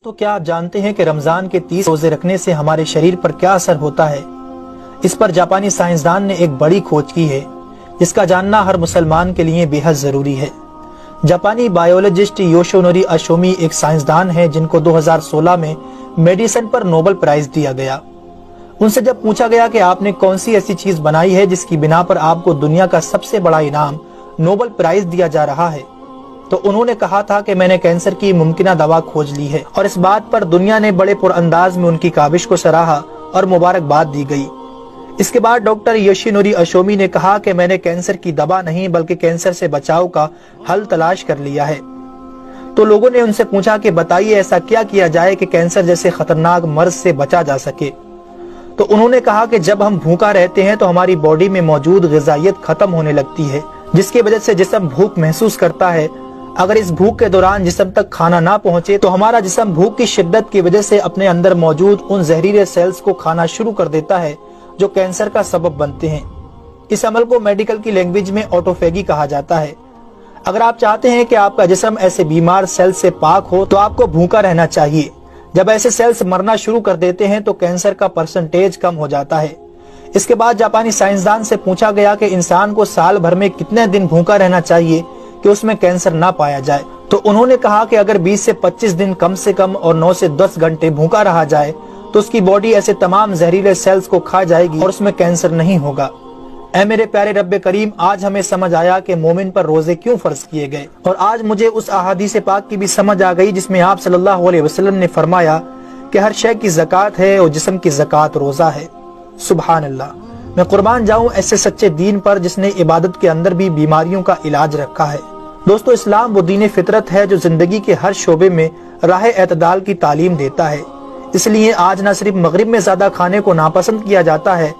تو کیا آپ جانتے ہیں کہ رمضان کے 30 روزے رکھنے سے ہمارے شریر پر کیا اثر ہوتا ہے؟ اس پر جاپانی سائنسدان نے ایک بڑی کھوج کی ہے جس کا جاننا ہر مسلمان کے لیے بے حد ضروری ہے۔ جاپانی بایولوجسٹ یوشونوری اشومی ایک سائنسدان ہے جن کو 2016 میں میڈیسن پر نوبل پرائز دیا گیا۔ ان سے جب پوچھا گیا کہ آپ نے کون سی ایسی چیز بنائی ہے جس کی بنا پر آپ کو دنیا کا سب سے بڑا انعام نوبل پرائز دیا جا رہا ہے، تو انہوں نے کہا تھا کہ میں نے کینسر کی ممکنہ دوا کھوج لی ہے، اور اس بات پر دنیا نے بڑے پر انداز میں ان کی کاوش کو سراہا اور مبارکباد دی گئی۔ اس کے بعد ڈاکٹر یوشینوری اشومی نے کہا کہ میں نے کینسر کی دوا نہیں بلکہ کینسر سے بچاؤ کا حل تلاش کر لیا ہے۔ تو لوگوں نے ان سے پوچھا کہ بتائیے ایسا کیا جائے کہ کینسر جیسے خطرناک مرض سے بچا جا سکے؟ تو انہوں نے کہا کہ جب ہم بھوکا رہتے ہیں تو ہماری باڈی میں موجود غذائیت ختم ہونے لگتی ہے، جس کی وجہ سے جسم بھوک محسوس کرتا ہے۔ اگر اس بھوک کے دوران جسم تک کھانا نہ پہنچے تو ہمارا جسم بھوک کی شدت کی وجہ سے اپنے اندر موجود ان زہریلے سیلز کو کھانا شروع کر دیتا ہے جو کینسر کا سبب بنتے ہیں۔ اس عمل کو میڈیکل کی لینگویج میں آٹوفیگی کہا جاتا ہے۔ اگر آپ چاہتے ہیں کہ آپ کا جسم ایسے بیمار سیل سے پاک ہو تو آپ کو بھوکا رہنا چاہیے۔ جب ایسے سیلز مرنا شروع کر دیتے ہیں تو کینسر کا پرسنٹیج کم ہو جاتا ہے۔ اس کے بعد جاپانی سائنسدان سے پوچھا گیا کہ انسان کو سال بھر میں کتنے دن بھوکا رہنا چاہیے کہ اس میں کینسر نہ پایا جائے؟ تو انہوں نے کہا کہ اگر 20 سے 25 دن کم سے کم اور 9 سے 10 گھنٹے بھوکا رہا جائے تو اس کی باڈی ایسے تمام زہریلے سیلز کو کھا جائے گی اور اس میں کینسر نہیں ہوگا۔ اے میرے پیارے رب کریم، آج ہمیں سمجھ آیا کہ مومن پر روزے کیوں فرض کیے گئے، اور آج مجھے اس احادیث پاک کی بھی سمجھ آ گئی جس میں آپ صلی اللہ علیہ وسلم نے فرمایا کہ ہر شے کی زکوٰۃ ہے اور جسم کی زکوٰۃ روزہ ہے۔ سبحان اللہ! میں قربان جاؤں ایسے سچے دین پر جس نے عبادت کے اندر بھی بیماریوں کا علاج رکھا ہے۔ دوستو، اسلام وہ دین فطرت ہے جو زندگی کے ہر شعبے میں راہ اعتدال کی تعلیم دیتا ہے۔ اس لیے آج نہ صرف مغرب میں زیادہ کھانے کو ناپسند کیا جاتا ہے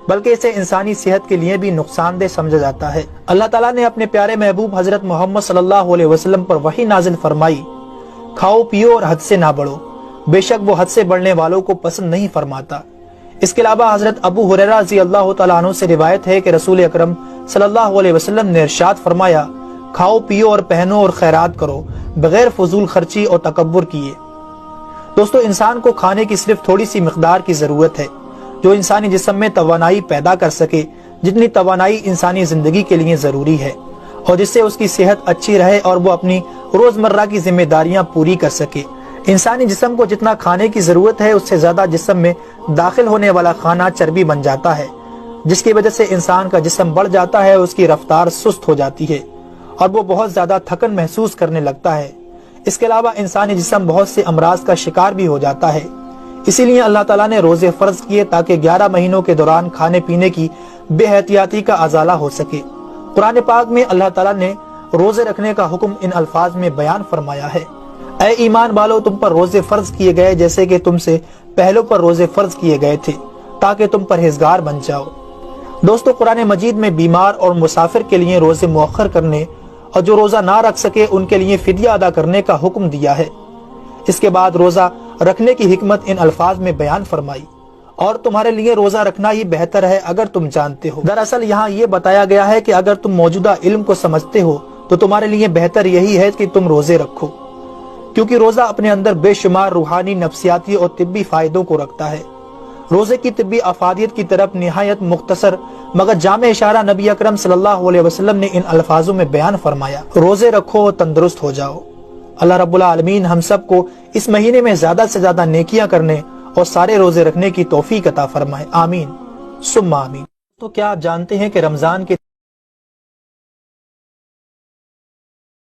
بلکہ اسے انسانی صحت کے لیے بھی نقصان دہ سمجھا جاتا ہے۔ اللہ تعالیٰ نے اپنے پیارے محبوب حضرت محمد صلی اللہ علیہ وسلم پر وحی نازل فرمائی، کھاؤ پیو اور حد سے نہ بڑھو، بے شک وہ حد سے بڑھنے والوں کو پسند نہیں فرماتا۔ اس کے علاوہ حضرت ابو ہریرہ رضی اللہ تعالیٰ عنہ سے روایت ہے کہ رسول اکرم صلی اللہ علیہ وسلم نے ارشاد فرمایا، کھاؤ پیو اور پہنو اور خیرات کرو بغیر فضول خرچی اور تکبر کیے۔ دوستو، انسان کو کھانے کی صرف تھوڑی سی مقدار کی ضرورت ہے جو انسانی جسم میں توانائی پیدا کر سکے، جتنی توانائی انسانی زندگی کے لیے ضروری ہے، اور جس سے اس کی صحت اچھی رہے اور وہ اپنی روزمرہ کی ذمہ داریاں پوری کر سکے۔ انسانی جسم کو جتنا کھانے کی ضرورت ہے اس سے زیادہ جسم میں داخل ہونے والا کھانا چربی بن جاتا ہے، جس کی وجہ سے انسان کا جسم بڑھ جاتا ہے، اس کی رفتار سست ہو جاتی ہے اور وہ بہت زیادہ تھکن محسوس کرنے لگتا ہے۔ اس کے علاوہ انسانی جسم بہت سے امراض کا شکار بھی ہو جاتا ہے۔ اسی لیے اللہ تعالیٰ نے روزے فرض کیے تاکہ 11 مہینوں کے دوران کھانے پینے کی بے احتیاطی کا ازالہ ہو سکے۔ قرآن پاک میں اللہ تعالیٰ نے روزے رکھنے کا حکم ان الفاظ میں بیان فرمایا ہے، اے ایمان والو، تم پر روزے فرض کیے گئے جیسے کہ تم سے پہلوں پر روزے فرض کیے گئے تھے تاکہ تم پرہیزگار بن جاؤ۔ دوستو، قرآن مجید میں بیمار اور مسافر کے لیے روزے مؤخر کرنے اور جو روزہ نہ رکھ سکے ان کے لیے فدیہ ادا کرنے کا حکم دیا ہے۔ اس کے بعد روزہ رکھنے کی حکمت ان الفاظ میں بیان فرمائی، اور تمہارے لیے روزہ رکھنا ہی بہتر ہے اگر تم جانتے ہو۔ دراصل یہاں یہ بتایا گیا ہے کہ اگر تم موجودہ علم کو سمجھتے ہو تو تمہارے لیے بہتر یہی ہے کہ تم روزے رکھو، کیونکہ روزہ اپنے اندر بے شمار روحانی، نفسیاتی اور طبی فائدوں کو رکھتا ہے۔ روزے کی طبی افادیت کی طرف نہایت مختصر مگر جامع اشارہ نبی اکرم صلی اللہ علیہ وسلم نے ان الفاظوں میں بیان فرمایا، روزے رکھو اور تندرست ہو جاؤ۔ اللہ رب العالمین ہم سب کو اس مہینے میں زیادہ سے زیادہ نیکیاں کرنے اور سارے روزے رکھنے کی توفیق عطا فرمائے، آمین ثم آمین۔ تو کیا آپ جانتے ہیں کہ رمضان کے